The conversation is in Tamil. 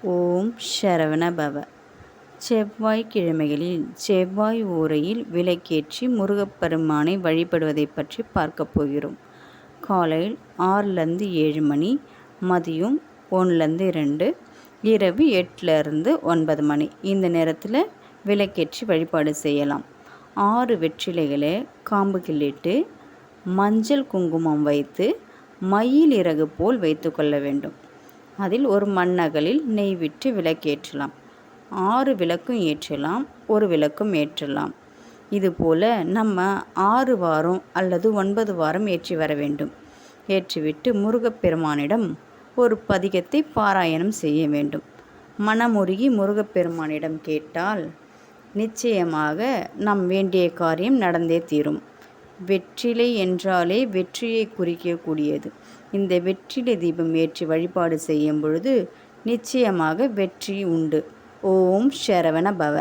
ஓம் சரவண பவ. செவ்வாய்க்கிழமைகளில் செவ்வாய் ஓரையில் விளக்கேற்றி முருகப்பெருமானை வழிபடுவதை பற்றி பார்க்க போகிறோம். காலை 6லேருந்து 7 மணி, மதியம் 1லேருந்து 2, இரவு 8லேருந்து 9 மணி. இந்த நேரத்தில் விளக்கேற்றி வழிபாடு செய்யலாம். 6 வெற்றிலைகளை காம்பு கிள்ளிட்டு மஞ்சள் குங்குமம் வைத்து மயில் இறகு போல் வைத்து கொள்ள வேண்டும். அதில் ஒரு மண்ணகலில் நெய் விட்டு விளக்கேற்றலாம். 6 விளக்கும் ஏற்றலாம், ஒரு விளக்கும் ஏற்றலாம். இதுபோல் நம்ம 6 வாரம் அல்லது 9 வாரம் ஏற்றி வர வேண்டும். ஏற்றிவிட்டு முருகப்பெருமானிடம் ஒரு பதிகத்தை பாராயணம் செய்ய வேண்டும். மனமுருகி முருகப்பெருமானிடம் கேட்டால் நிச்சயமாக நம் வேண்டிய காரியம் நடந்தே தீரும். வெற்றிலை என்றாலே வெற்றியை குறிக்கக்கூடியது. இந்த வெற்றிலை தீபம் ஏற்றி வழிபாடு செய்யும் பொழுது நிச்சயமாக வெற்றி உண்டு. ஓம் சரவண பவ.